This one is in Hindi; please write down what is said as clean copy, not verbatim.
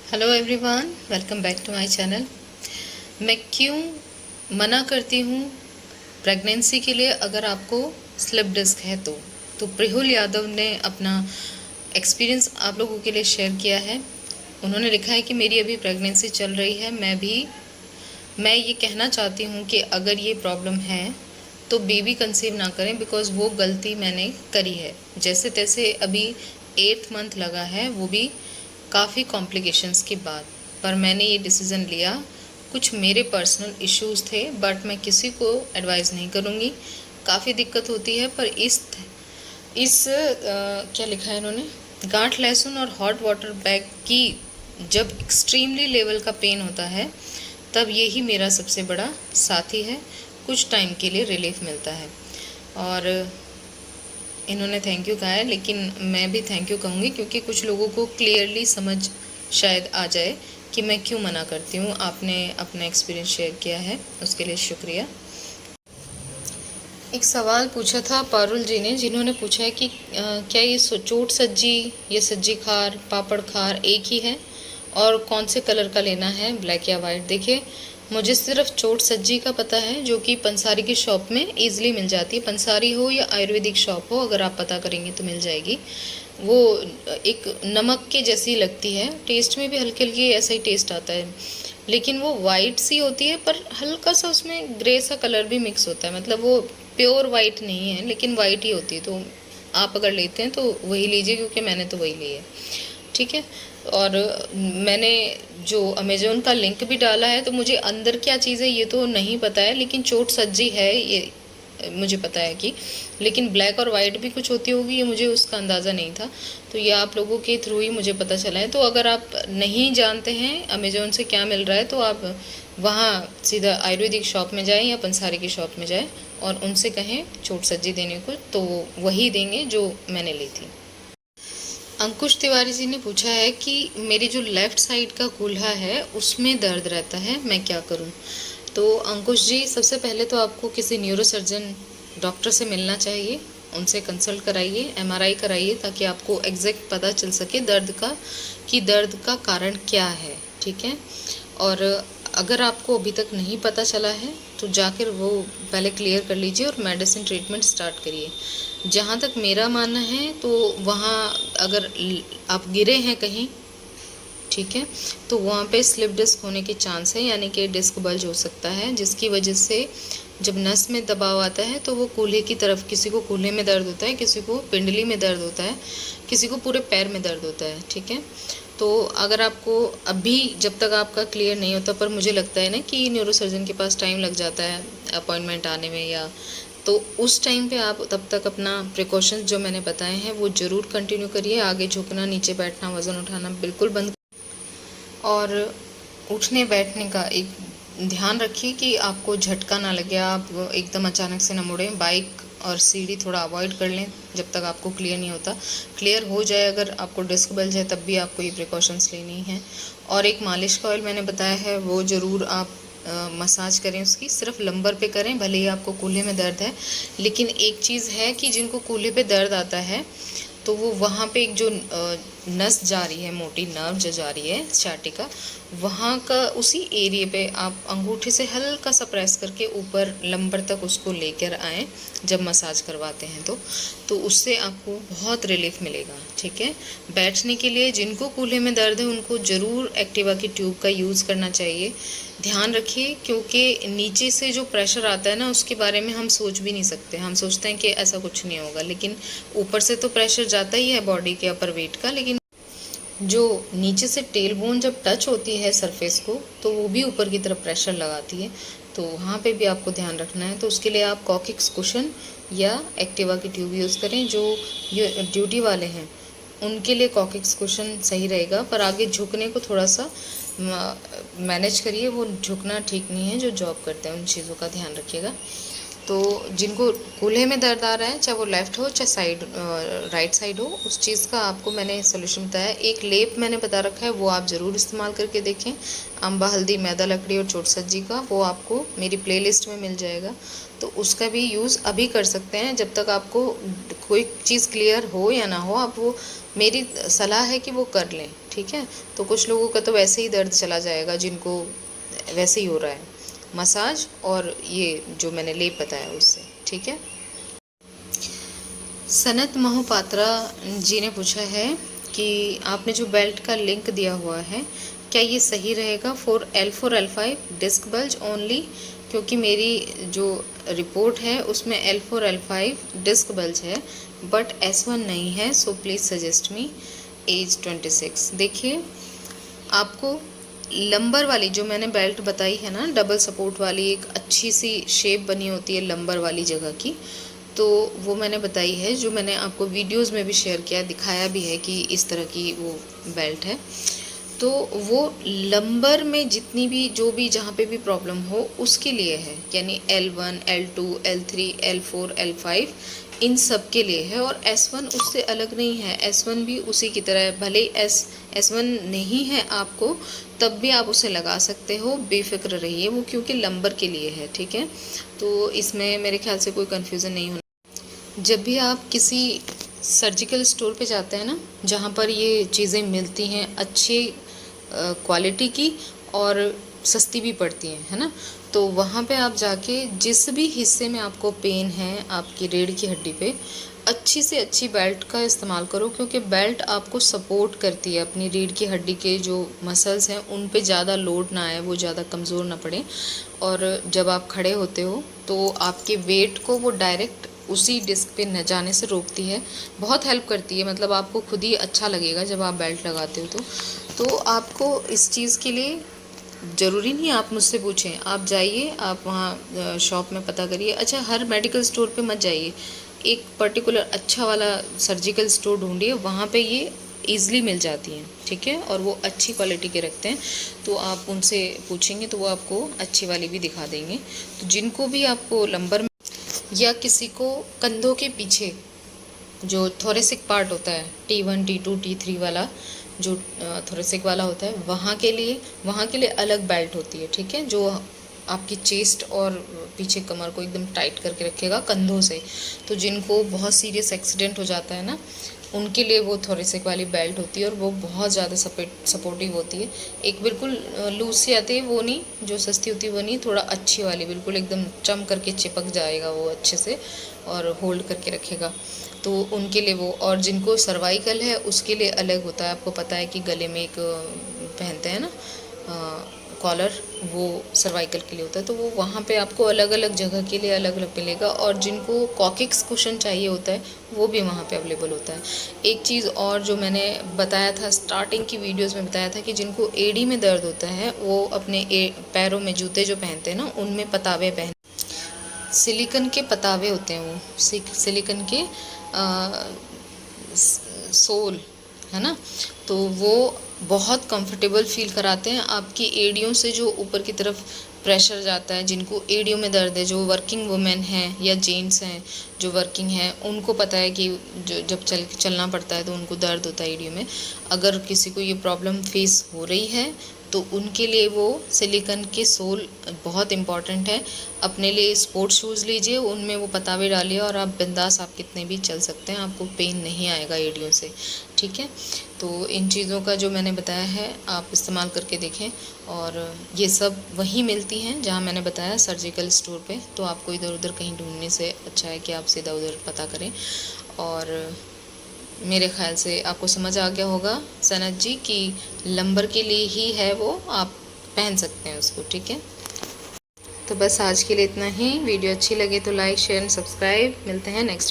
Hello everyone, welcome back to my channel. मैं क्यों मना करती हूँ प्रेगनेंसी के लिए अगर आपको स्लिप डिस्क है तो प्रिहुल यादव ने अपना एक्सपीरियंस आप लोगों के लिए शेयर किया है। उन्होंने लिखा है कि मेरी अभी प्रेगनेंसी चल रही है, मैं ये कहना चाहती हूँ कि अगर ये प्रॉब्लम है तो बेबी कंसीव ना करें, बिकॉज़ वो गलती मैंने करी है। जैसे तैसे अभी 8th मंथ लगा है, वो भी काफ़ी कॉम्प्लिकेशंस के बाद, पर मैंने ये डिसीज़न लिया। कुछ मेरे पर्सनल इश्यूज थे, बट मैं किसी को एडवाइस नहीं करूँगी। काफ़ी दिक्कत होती है, पर क्या लिखा है इन्होंने, गांठ लहसुन और हॉट वाटर बैग की जब एक्सट्रीमली लेवल का पेन होता है तब यही मेरा सबसे बड़ा साथी है। कुछ टाइम के लिए रिलीफ मिलता है। और इन्होंने थैंक यू कहा है, लेकिन मैं भी थैंक यू कहूँगी क्योंकि कुछ लोगों को क्लियरली समझ शायद आ जाए कि मैं क्यों मना करती हूँ। आपने अपना एक्सपीरियंस शेयर किया है, उसके लिए शुक्रिया। एक सवाल पूछा था पारुल जी ने, जिन्होंने पूछा है कि क्या ये चोट सज्जी या सज्जी खार पापड़ खार एक ही है और कौन से कलर का लेना है, ब्लैक या वाइट। देखिए, मुझे सिर्फ चोट सज्जी का पता है, जो कि पंसारी की शॉप में ईजिली मिल जाती है। पंसारी हो या आयुर्वेदिक शॉप हो, अगर आप पता करेंगे तो मिल जाएगी। वो एक नमक के जैसी लगती है, टेस्ट में भी हल्की हल्की ऐसा ही टेस्ट आता है, लेकिन वो वाइट सी होती है, पर हल्का सा उसमें ग्रे सा कलर भी मिक्स होता है। मतलब वो प्योर वाइट नहीं है, लेकिन वाइट ही होती है। तो आप अगर लेते हैं तो वही लीजिए, क्योंकि मैंने तो वही ली है। ठीक है। और मैंने जो अमेज़ोन का लिंक भी डाला है, तो मुझे अंदर क्या चीज़ है ये तो नहीं पता है, लेकिन चोट सज्जी है ये मुझे पता है कि, लेकिन ब्लैक और वाइट भी कुछ होती होगी, ये मुझे उसका अंदाज़ा नहीं था। तो ये आप लोगों के थ्रू ही मुझे पता चला है। तो अगर आप नहीं जानते हैं अमेज़ोन से क्या मिल रहा है, तो आप वहाँ सीधा आयुर्वेदिक शॉप में जाएं या पंसारी की शॉप में जाएं और उनसे कहें चोट सज्जी देने को, तो वही देंगे जो मैंने ली थी। अंकुश तिवारी जी ने पूछा है कि मेरी जो लेफ़्ट साइड का कूल्हा है उसमें दर्द रहता है, मैं क्या करूं। तो अंकुश जी, सबसे पहले तो आपको किसी न्यूरोसर्जन डॉक्टर से मिलना चाहिए, उनसे कंसल्ट कराइए, एमआरआई कराइए, ताकि आपको एग्जैक्ट पता चल सके दर्द का कारण क्या है। ठीक है। और अगर आपको अभी तक नहीं पता चला है तो जाकर वो पहले क्लियर कर लीजिए और मेडिसिन ट्रीटमेंट स्टार्ट करिए। जहाँ तक मेरा मानना है, तो वहाँ अगर आप गिरे हैं कहीं, ठीक है, तो वहाँ पे स्लिप डिस्क होने के चांस है, यानी कि डिस्क बल्ज हो सकता है, जिसकी वजह से जब नस में दबाव आता है तो वो कूल्हे की तरफ, किसी को कूल्हे में दर्द होता है, किसी को पिंडली में दर्द होता है, किसी को पूरे पैर में दर्द होता है। ठीक है। तो अगर आपको अभी, जब तक आपका क्लियर नहीं होता, पर मुझे लगता है ना कि न्यूरोसर्जन के पास टाइम लग जाता है अपॉइंटमेंट आने में, या तो उस टाइम पे आप तब तक अपना प्रिकॉशंस जो मैंने बताए हैं वो ज़रूर कंटिन्यू करिए। आगे झुकना, नीचे बैठना, वज़न उठाना बिल्कुल बंद, और उठने बैठने का एक ध्यान रखिए कि आपको झटका ना लगे, आप एकदम अचानक से ना मुड़ें। बाइक और सीढ़ी थोड़ा अवॉइड कर लें जब तक आपको क्लियर नहीं होता। क्लियर हो जाए अगर आपको डिस्क बल्ज है, तब भी आपको ये प्रिकॉशंस लेनी है। और एक मालिश का ऑयल मैंने बताया है, वो ज़रूर आप मसाज करें उसकी, सिर्फ लंबर पे करें, भले ही आपको कूल्हे में दर्द है। लेकिन एक चीज़ है कि जिनको कूल्हे पे दर्द आता है, तो वो वहाँ पे एक जो नस जा रही है, मोटी नर्व जो जा रही है स्ciatica, वहाँ का उसी एरिया पे आप अंगूठे से हल्का सा प्रेस करके ऊपर लंबर तक उसको लेकर आएँ जब मसाज करवाते हैं, तो उससे आपको बहुत रिलीफ मिलेगा। ठीक है। बैठने के लिए जिनको कूल्हे में दर्द है उनको ज़रूर एक्टिवा की ट्यूब का यूज़ करना चाहिए। ध्यान रखिए, क्योंकि नीचे से जो प्रेशर आता है ना, उसके बारे में हम सोच भी नहीं सकते। हम सोचते हैं कि ऐसा कुछ नहीं होगा, लेकिन ऊपर से तो प्रेशर जाता ही है बॉडी के अपर वेट का, लेकिन जो नीचे से टेल बोन जब टच होती है सरफेस को, तो वो भी ऊपर की तरफ प्रेशर लगाती है। तो वहाँ पे भी आपको ध्यान रखना है। तो उसके लिए आप कॉकिक्स कुशन या एक्टिवा की ट्यूब यूज़ करें। जो ये ड्यूटी वाले हैं उनके लिए कॉकिक्स कुशन सही रहेगा, पर आगे झुकने को थोड़ा सा मैनेज करिए, वो झुकना ठीक नहीं है। जो जॉब करते हैं उन चीज़ों का ध्यान रखिएगा। तो जिनको कूल्हे में दर्द आ रहा है, चाहे वो लेफ़्ट हो चाहे साइड राइट साइड हो, उस चीज़ का आपको मैंने सोल्यूशन बताया। एक लेप मैंने बता रखा है, वो आप ज़रूर इस्तेमाल करके देखें। अम्बा, हल्दी, मैदा, लकड़ी और चोट सज्जी का, वो आपको मेरी प्लेलिस्ट में मिल जाएगा, तो उसका भी यूज़ अभी कर सकते हैं। जब तक आपको कोई चीज़ क्लियर हो या ना हो, आप वो मेरी सलाह है कि वो कर लें, ठीक है। तो कुछ लोगों का तो वैसे ही दर्द चला जाएगा, जिनको वैसे ही हो रहा है, मसाज और ये जो मैंने लेप बताया उससे, ठीक है। सनत मोहपात्रा जी ने पूछा है कि आपने जो बेल्ट का लिंक दिया हुआ है क्या ये सही रहेगा for L4 L5 disc bulge only, क्योंकि मेरी जो रिपोर्ट है उसमें L4 L5 डिस्क बल्ज है बट S1 नहीं है, so please suggest me. Age 26। देखिए, आपको लंबर वाली जो मैंने बेल्ट बताई है ना, डबल सपोर्ट वाली, एक अच्छी सी शेप बनी होती है लंबर वाली जगह की, तो वो मैंने बताई है, जो मैंने आपको वीडियोस में भी शेयर किया, दिखाया भी है कि इस तरह की वो बेल्ट है। तो वो लंबर में जितनी भी जो भी जहाँ पे भी प्रॉब्लम हो उसके लिए है, यानी L1 L2 L3 L4 L5 इन सब के लिए है। और S1 उससे अलग नहीं है, S1 भी उसी की तरह है। भले S1 नहीं है आपको, तब भी आप उसे लगा सकते हो, बेफिक्र रहिए, वो क्योंकि लंबर के लिए है, ठीक है। तो इसमें मेरे ख्याल से कोई कन्फ्यूज़न नहीं होना। जब भी आप किसी सर्जिकल स्टोर पे जाते हैं ना, जहाँ पर ये चीज़ें मिलती हैं अच्छी क्वालिटी की और सस्ती भी पड़ती हैं, है ना, तो वहाँ पे आप जाके जिस भी हिस्से में आपको पेन है आपकी रीढ़ की हड्डी पे, अच्छी से अच्छी बेल्ट का इस्तेमाल करो, क्योंकि बेल्ट आपको सपोर्ट करती है, अपनी रीढ़ की हड्डी के जो मसल्स हैं उन पे ज़्यादा लोड ना आए, वो ज़्यादा कमज़ोर ना पड़े। और जब आप खड़े होते हो तो आपके वेट को वो डायरेक्ट उसी डिस्क पे न जाने से रोकती है, बहुत हेल्प करती है। मतलब आपको खुद ही अच्छा लगेगा जब आप बेल्ट लगाते हो तो आपको इस चीज़ के लिए ज़रूरी नहीं आप मुझसे पूछें, आप जाइए, आप वहाँ शॉप में पता करिए। अच्छा, हर मेडिकल स्टोर पे मत जाइए, एक पर्टिकुलर अच्छा वाला सर्जिकल स्टोर ढूंढिए, वहाँ पे ये ईज़िली मिल जाती हैं, ठीक है, और वो अच्छी क्वालिटी के रखते हैं। तो आप उनसे पूछेंगे तो वो आपको अच्छी वाली भी दिखा देंगे। तो जिनको भी आपको लंबर में या किसी को कंधों के पीछे जो थोरेसिक पार्ट होता है, T1 T2 T3 वाला जो थोरेसिक वाला होता है, वहाँ के लिए अलग बेल्ट होती है, ठीक है, जो आपकी चेस्ट और पीछे कमर को एकदम टाइट करके रखेगा कंधों से। तो जिनको बहुत सीरियस एक्सीडेंट हो जाता है ना, उनके लिए वो थोरेसिक वाली बेल्ट होती है और वो बहुत ज़्यादा सपोर्टिव होती है। एक बिल्कुल लूज सी आती है, वो नहीं, जो सस्ती होती है वो नहीं, थोड़ा अच्छी वाली, बिल्कुल एकदम चम करके चिपक जाएगा वो अच्छे से और होल्ड करके रखेगा, तो उनके लिए वो। और जिनको सर्वाइकल है उसके लिए अलग होता है। आपको पता है कि गले में एक पहनते हैं ना कॉलर, वो सर्वाइकल के लिए होता है, तो वो वहाँ पे आपको अलग अलग जगह के लिए अलग अलग मिलेगा। और जिनको कॉकिक्स कुशन चाहिए होता है वो भी वहाँ पे अवेलेबल होता है। एक चीज़ और जो मैंने बताया था स्टार्टिंग की वीडियोस में, बताया था कि जिनको एड़ी में दर्द होता है वो अपने पैरों में जूते जो पहनते हैं ना, उनमें पतावे पहन, सिलिकन के पतावे होते हैं, वो सिलिकन के सोल, है ना, तो वो बहुत कंफर्टेबल फील कराते हैं। आपकी एड़ियों से जो ऊपर की तरफ प्रेशर जाता है, जिनको एड़ियों में दर्द है, जो वर्किंग वुमेन हैं या जेंट्स हैं जो वर्किंग हैं, उनको पता है कि जो जब चलना पड़ता है तो उनको दर्द होता है एड़ियों में। अगर किसी को ये प्रॉब्लम फेस हो रही है तो उनके लिए वो सिलिकन के सोल बहुत इम्पॉर्टेंट है। अपने लिए स्पोर्ट्स शूज़ लीजिए, उनमें वो पतावे डालिए और आप बिंदास आप कितने भी चल सकते हैं, आपको पेन नहीं आएगा एड़ियों से, ठीक है। तो इन चीज़ों का जो मैंने बताया है आप इस्तेमाल करके देखें। और ये सब वहीं मिलती हैं जहाँ मैंने बताया, सर्जिकल स्टोर पे। तो आपको इधर उधर कहीं ढूंढने से अच्छा है कि आप सीधा उधर पता करें। और मेरे ख्याल से आपको समझ आ गया होगा सनत जी कि लंबर के लिए ही है वो, आप पहन सकते हैं उसको, ठीक है। तो बस आज के लिए इतना ही। वीडियो अच्छी लगे तो लाइक शेयर एंड सब्सक्राइब। मिलते हैं नेक्स्ट